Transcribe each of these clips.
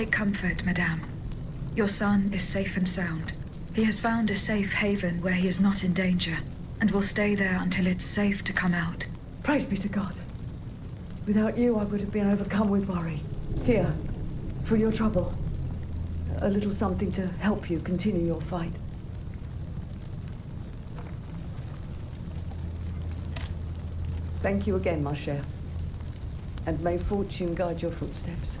Take comfort, madame. Your son is safe and sound. He has found a safe haven where he is not in danger, and will stay there until it's safe to come out. Praise be to God. Without you, I would have been overcome with worry. Here, for your trouble. A little something to help you continue your fight. Thank you again, ma chère. And may fortune guide your footsteps.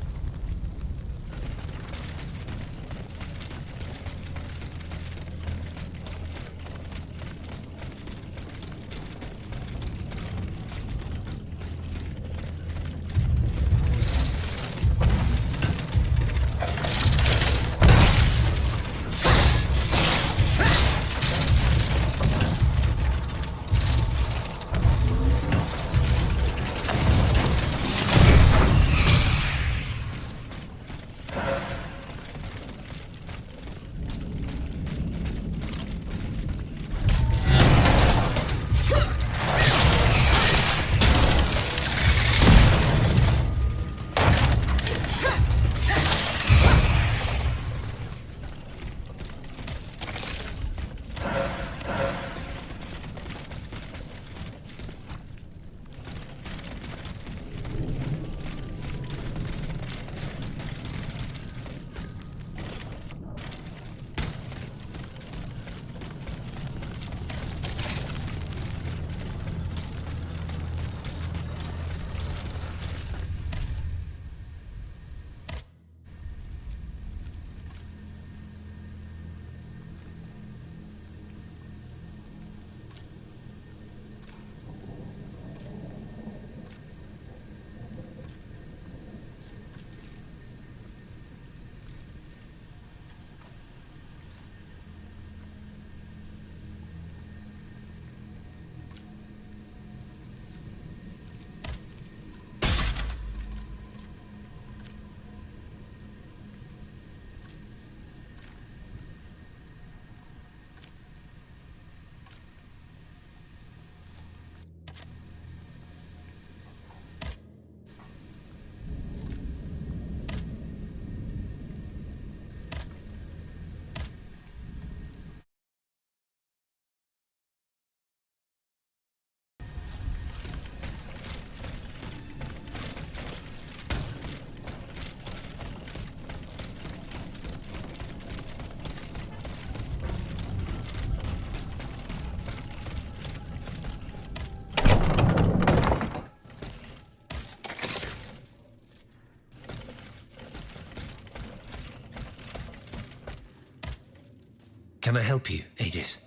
Can I help you, Aegis?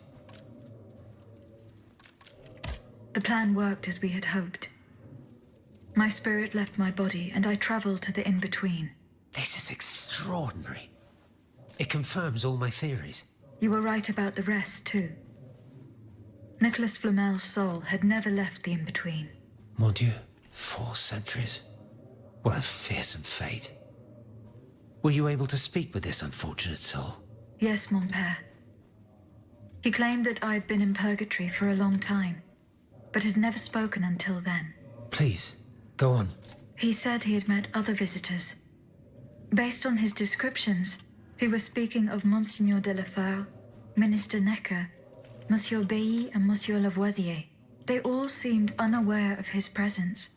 The plan worked as we had hoped. My spirit left my body, and I traveled to the in-between. This is extraordinary. It confirms all my theories. You were right about the rest, too. Nicholas Flamel's soul had never left the in-between. Mon Dieu, 4 centuries. What a fearsome fate. Were you able to speak with this unfortunate soul? Yes, mon père. He claimed that I had been in purgatory for a long time, but had never spoken until then. Please, go on. He said he had met other visitors. Based on his descriptions, he was speaking of Monseigneur de la Feur, Minister Necker, Monsieur Bailly and Monsieur Lavoisier. They all seemed unaware of his presence.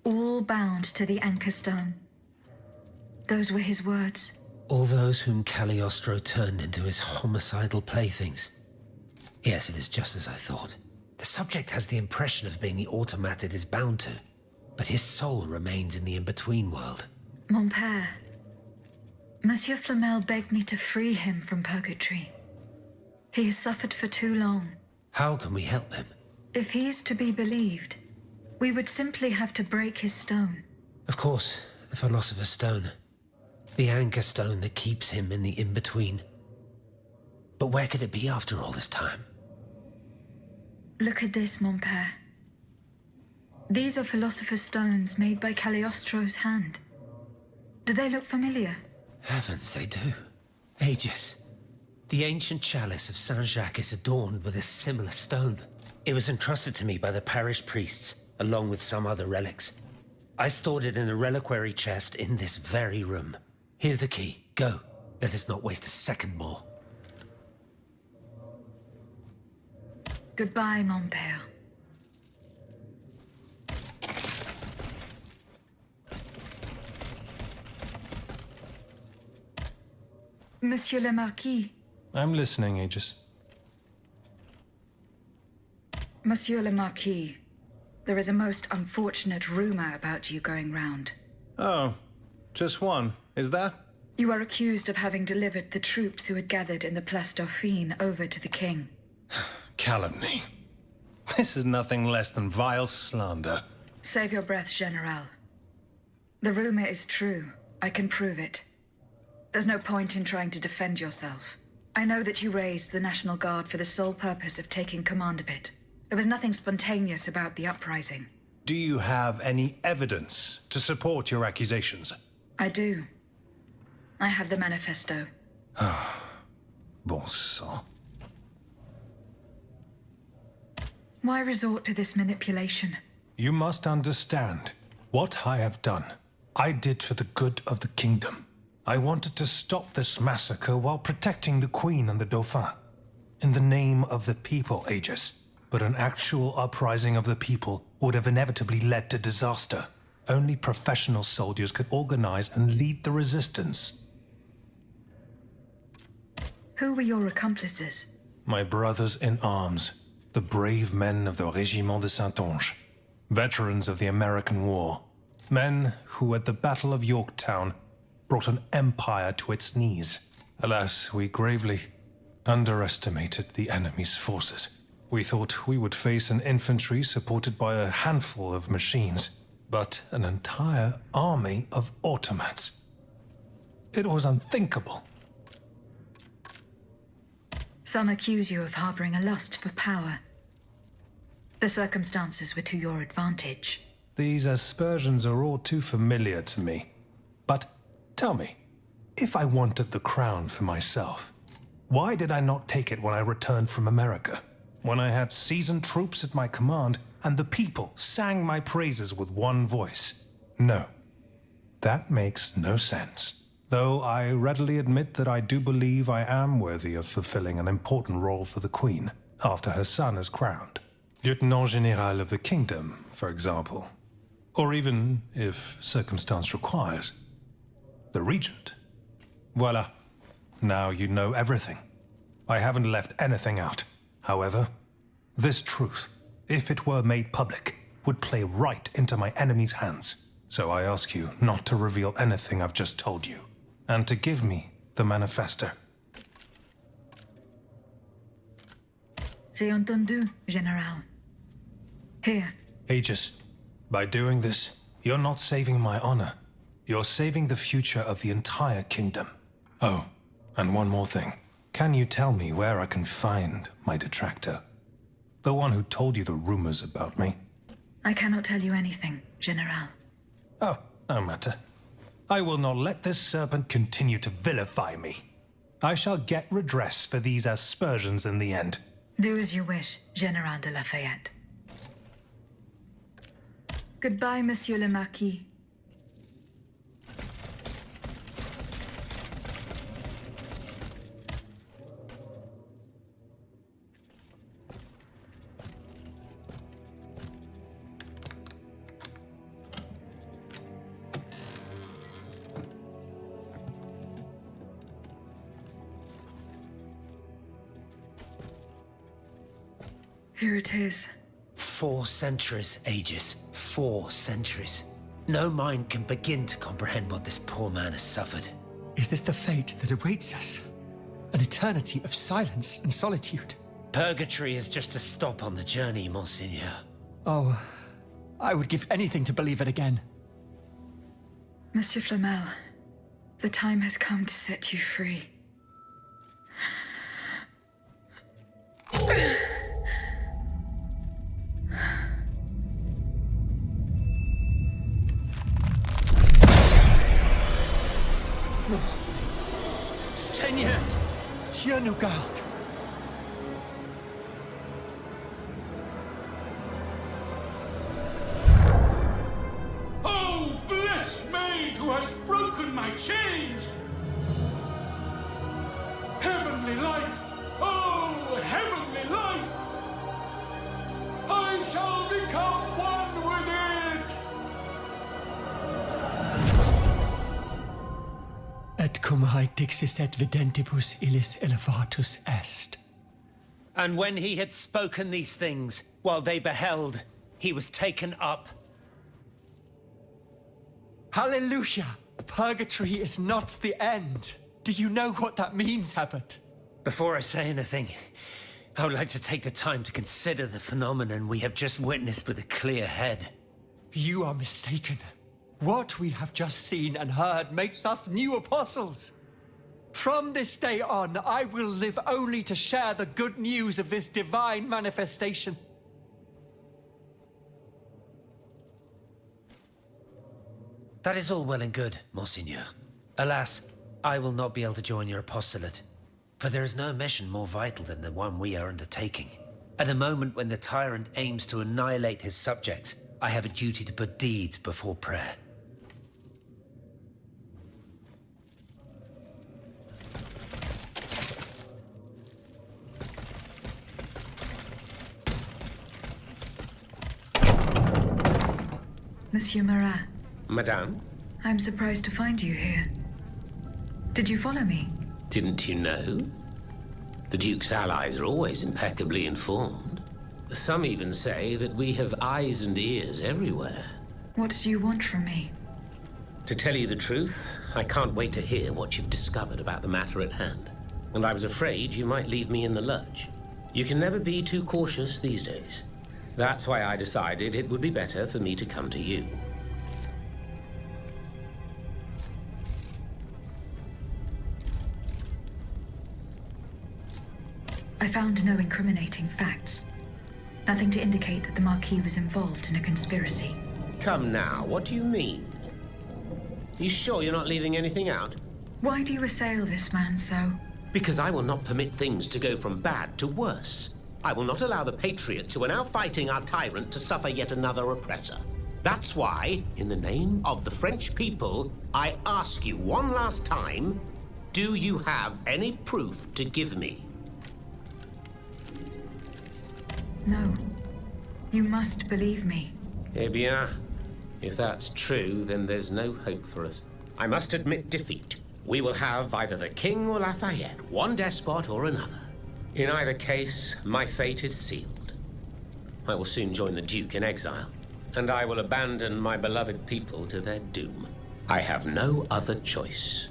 All bound to the anchor stone. Those were his words. All those whom Cagliostro turned into his homicidal playthings. Yes, it is just as I thought. The subject has the impression of being the automat it is bound to, but his soul remains in the in-between world. Mon père, Monsieur Flamel begged me to free him from purgatory. He has suffered for too long. How can we help him? If he is to be believed, we would simply have to break his stone. Of course, the Philosopher's Stone. The anchor stone that keeps him in the in-between. But where could it be after all this time? Look at this, mon père. These are Philosopher's Stones made by Cagliostro's hand. Do they look familiar? Heavens, they do. Aegis. The ancient chalice of Saint-Jacques is adorned with a similar stone. It was entrusted to me by the parish priests, along with some other relics. I stored it in a reliquary chest in this very room. Here's the key. Go. Let us not waste a second more. Goodbye, mon père. Monsieur le Marquis. I'm listening, Aegis. Monsieur le Marquis, there is a most unfortunate rumor about you going round. Oh, just one, is that? You are accused of having delivered the troops who had gathered in the Place Dauphine over to the king. Calumny. This is nothing less than vile slander. Save your breath, General. The rumor is true. I can prove it. There's no point in trying to defend yourself. I know that you raised the National Guard for the sole purpose of taking command of it. There was nothing spontaneous about the uprising. Do you have any evidence to support your accusations? I do. I have the manifesto. Bon sang. Why resort to this manipulation? You must understand what I have done. I did for the good of the kingdom. I wanted to stop this massacre while protecting the Queen and the Dauphin. In the name of the people, Aegis. But an actual uprising of the people would have inevitably led to disaster. Only professional soldiers could organize and lead the resistance. Who were your accomplices? My brothers in arms, the brave men of the Régiment de Saintonge, veterans of the American War, men who at the Battle of Yorktown brought an empire to its knees. Alas, we gravely underestimated the enemy's forces. We thought we would face an infantry supported by a handful of machines, but an entire army of automats. It was unthinkable. Some accuse you of harboring a lust for power. The circumstances were to your advantage. These aspersions are all too familiar to me. But tell me, if I wanted the crown for myself, why did I not take it when I returned from America? When I had seasoned troops at my command and the people sang my praises with one voice? No, that makes no sense. Though I readily admit that I do believe I am worthy of fulfilling an important role for the Queen after her son is crowned. Lieutenant General of the Kingdom, for example. Or even, if circumstance requires, the Regent. Voila. Now you know everything. I haven't left anything out. However, this truth, if it were made public, would play right into my enemy's hands. So I ask you not to reveal anything I've just told you, and to give me the manifesto. C'est entendu, General. Here. Aegis, by doing this, you're not saving my honor. You're saving the future of the entire kingdom. Oh, and one more thing. Can you tell me where I can find my detractor? The one who told you the rumors about me? I cannot tell you anything, General. Oh, no matter. I will not let this serpent continue to vilify me. I shall get redress for these aspersions in the end. Do as you wish, General de Lafayette. Goodbye, Monsieur le Marquis. Here it is. 4 centuries, Aegis. 4 centuries. No mind can begin to comprehend what this poor man has suffered. Is this the fate that awaits us? An eternity of silence and solitude? Purgatory is just a stop on the journey, Monseigneur. Oh, I would give anything to believe it again. Monsieur Flamel, the time has come to set you free. Seigneur! Dieu nous garde! Oh! Cum haec dixis et videntibus illis elevatus est. And when he had spoken these things, while they beheld, he was taken up. Hallelujah! Purgatory is not the end. Do you know what that means, Abbot? Before I say anything, I would like to take the time to consider the phenomenon we have just witnessed with a clear head. You are mistaken. What we have just seen and heard makes us new apostles. From this day on, I will live only to share the good news of this divine manifestation. That is all well and good, Monseigneur. Alas, I will not be able to join your apostolate, for there is no mission more vital than the one we are undertaking. At a moment when the tyrant aims to annihilate his subjects, I have a duty to put deeds before prayer. Monsieur Marat, Madame, I'm surprised to find you here. Did you follow me? didn't you know? The Duke's allies are always impeccably informed. Some even say that we have eyes and ears everywhere. What do you want from me? To tell you the truth, I can't wait to hear what you've discovered about the matter at hand. And I was afraid you might leave me in the lurch. You can never be too cautious these days. That's why I decided it would be better for me to come to you. I found no incriminating facts. Nothing to indicate that the Marquis was involved in a conspiracy. Come now, what do you mean? You sure you're not leaving anything out? Why do you assail this man so? Because I will not permit things to go from bad to worse. I will not allow the patriots who are now fighting our tyrant to suffer yet another oppressor. That's why, in the name of the French people, I ask you one last time, do you have any proof to give me? No. You must believe me. Eh bien, if that's true, then there's no hope for us. I must admit defeat. We will have either the King or Lafayette, one despot or another. In either case, my fate is sealed. I will soon join the Duke in exile, and I will abandon my beloved people to their doom. I have no other choice.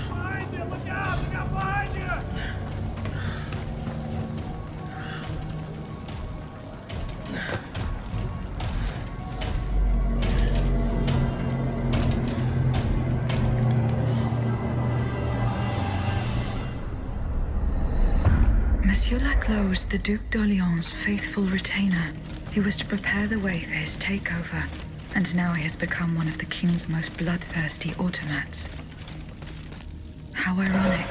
Behind you! Look out! Look out behind you! Monsieur Laclos was the Duc d'Orléans' faithful retainer. He was to prepare the way for his takeover, and now he has become one of the king's most bloodthirsty automats. How ironic.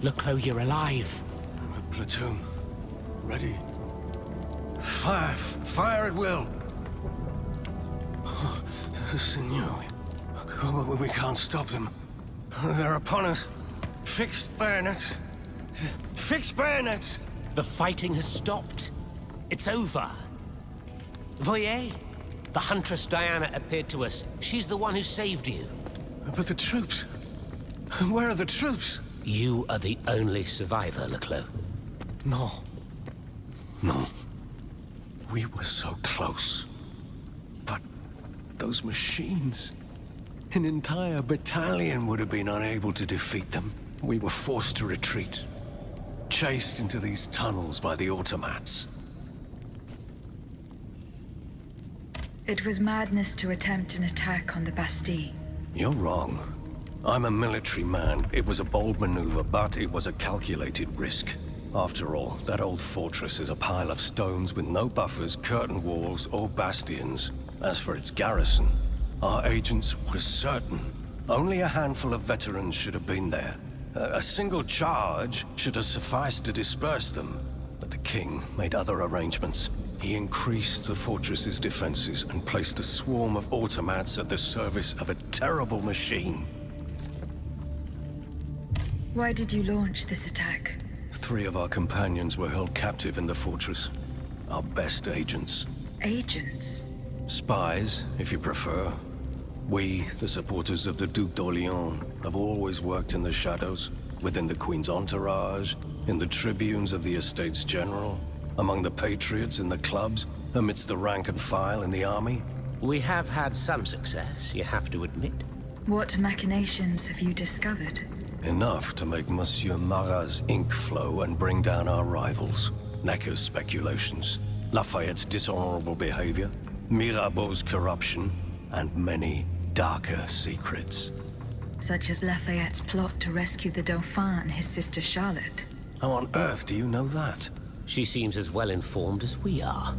Laclos, you're alive. Platoon. Ready. Fire! Fire at will! Oh, Senor. We can't stop them. They're upon us. Fixed bayonets. Fixed bayonets! The fighting has stopped. It's over. Voyez? The Huntress Diana appeared to us. She's the one who saved you. But the troops... Where are the troops? You are the only survivor, Laclos. No. No. We were so close. But those machines... An entire battalion would have been unable to defeat them. We were forced to retreat. Chased into these tunnels by the automats. It was madness to attempt an attack on the Bastille. You're wrong. I'm a military man. It was a bold maneuver, but it was a calculated risk. After all, that old fortress is a pile of stones with no buffers, curtain walls, or bastions. As for its garrison, our agents were certain. Only a handful of veterans should have been there. A single charge should have sufficed to disperse them. But the king made other arrangements. He increased the fortress's defenses and placed a swarm of automats at the service of a terrible machine. Why did you launch this attack? 3 of our companions were held captive in the fortress. Our best agents. Agents? Spies, if you prefer. We, the supporters of the Duc d'Orléans, have always worked in the shadows, within the Queen's entourage, in the tribunes of the Estates General, among the patriots in the clubs, amidst the rank and file in the army. We have had some success, you have to admit. What machinations have you discovered? Enough to make Monsieur Marat's ink flow and bring down our rivals. Necker's speculations, Lafayette's dishonorable behavior, Mirabeau's corruption, and many darker secrets. Such as Lafayette's plot to rescue the Dauphin and his sister Charlotte. How on earth do you know that? She seems as well informed as we are.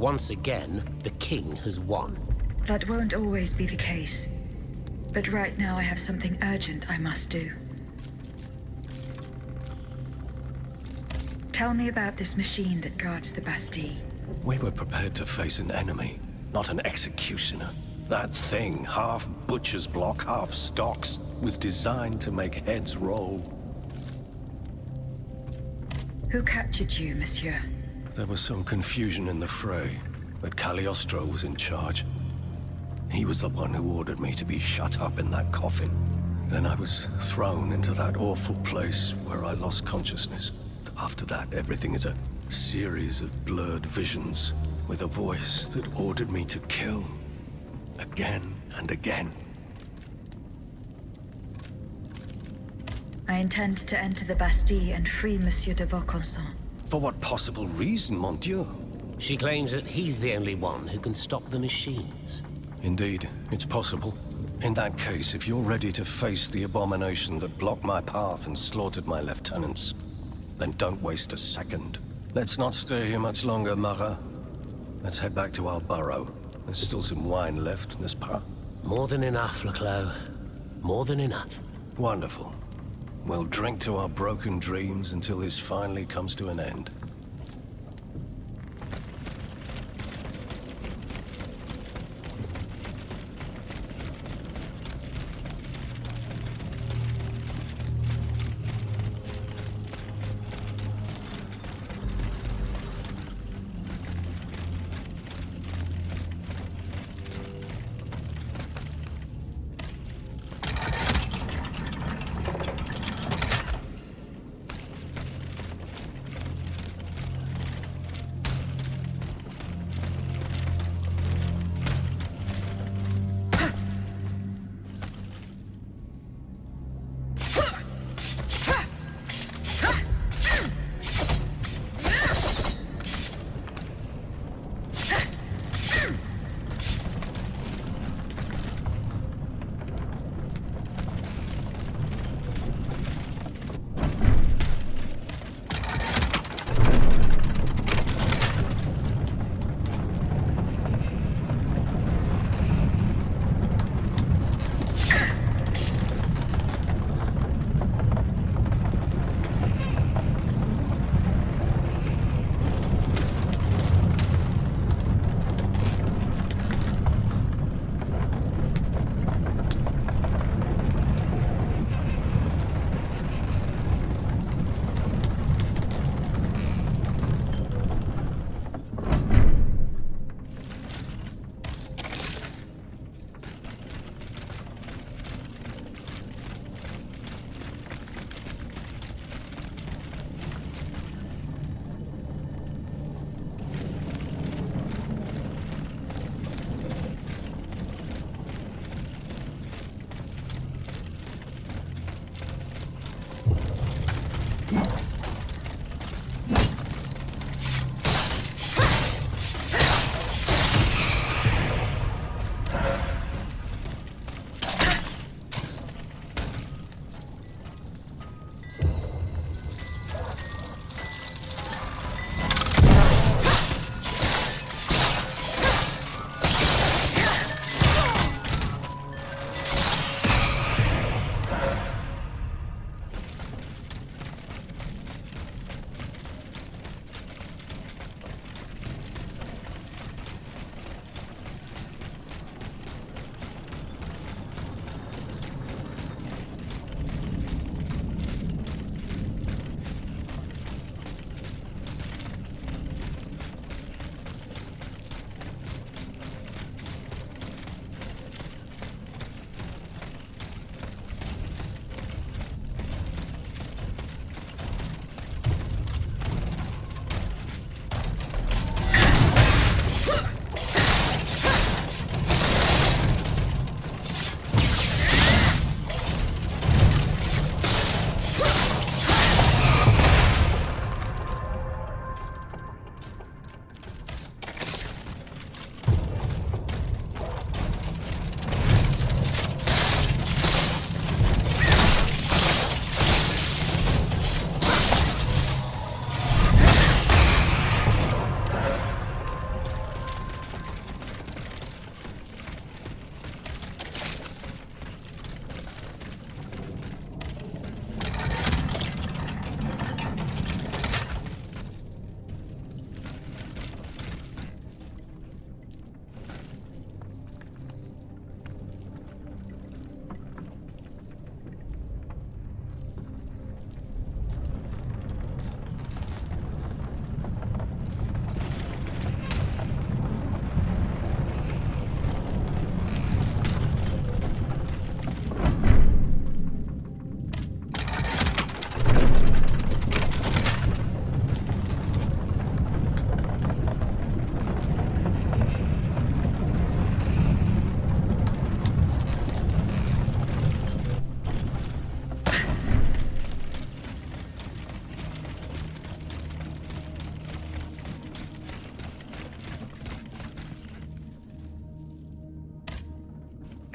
Once again, the king has won. That won't always be the case. But right now I have something urgent I must do. Tell me about this machine that guards the Bastille. We were prepared to face an enemy, not an executioner. That thing, half butcher's block, half stocks, was designed to make heads roll. Who captured you, monsieur? There was some confusion in the fray, but Cagliostro was in charge. He was the one who ordered me to be shut up in that coffin. Then I was thrown into that awful place where I lost consciousness. After that, everything is a series of blurred visions with a voice that ordered me to kill again and again. I intend to enter the Bastille and free Monsieur de Vaucanson. For what possible reason, mon Dieu? She claims that he's the only one who can stop the machines. Indeed, it's possible. In that case, if you're ready to face the abomination that blocked my path and slaughtered my lieutenants, then don't waste a second. Let's not stay here much longer, Marat. Let's head back to our burrow. There's still some wine left, n'est-ce pas? More than enough, Leclos. More than enough. Wonderful. We'll drink to our broken dreams until this finally comes to an end.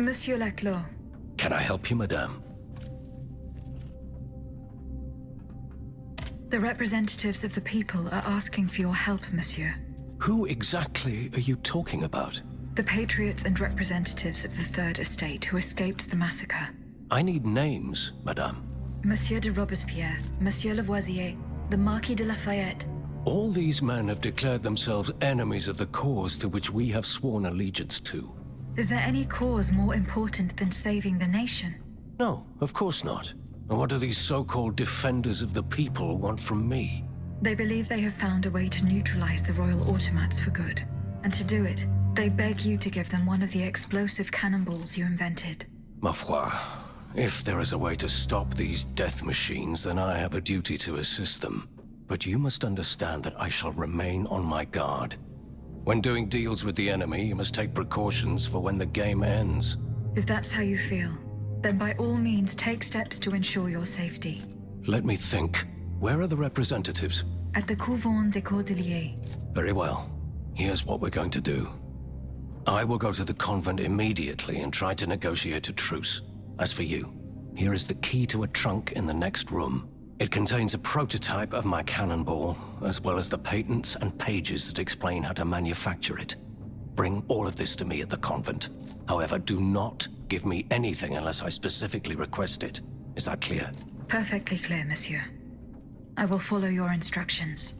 Monsieur Laclos. Can I help you, madame? The representatives of the people are asking for your help, monsieur. Who exactly are you talking about? The patriots and representatives of the Third Estate who escaped the massacre. I need names, madame. Monsieur de Robespierre, Monsieur Lavoisier, the Marquis de Lafayette. All these men have declared themselves enemies of the cause to which we have sworn allegiance to. Is there any cause more important than saving the nation? No, of course not. And what do these so-called defenders of the people want from me? They believe they have found a way to neutralize the royal automats for good. And to do it, they beg you to give them one of the explosive cannonballs you invented. Ma foi, if there is a way to stop these death machines, then I have a duty to assist them. But you must understand that I shall remain on my guard. When doing deals with the enemy, you must take precautions for when the game ends. If that's how you feel, then by all means take steps to ensure your safety. Let me think. Where are the representatives? At the Couvent des Cordeliers. Very well. Here's what we're going to do. I will go to the convent immediately and try to negotiate a truce. As for you, here is the key to a trunk in the next room. It contains a prototype of my cannonball, as well as the patents and pages that explain how to manufacture it. Bring all of this to me at the convent. However, do not give me anything unless I specifically request it. Is that clear? Perfectly clear, monsieur. I will follow your instructions.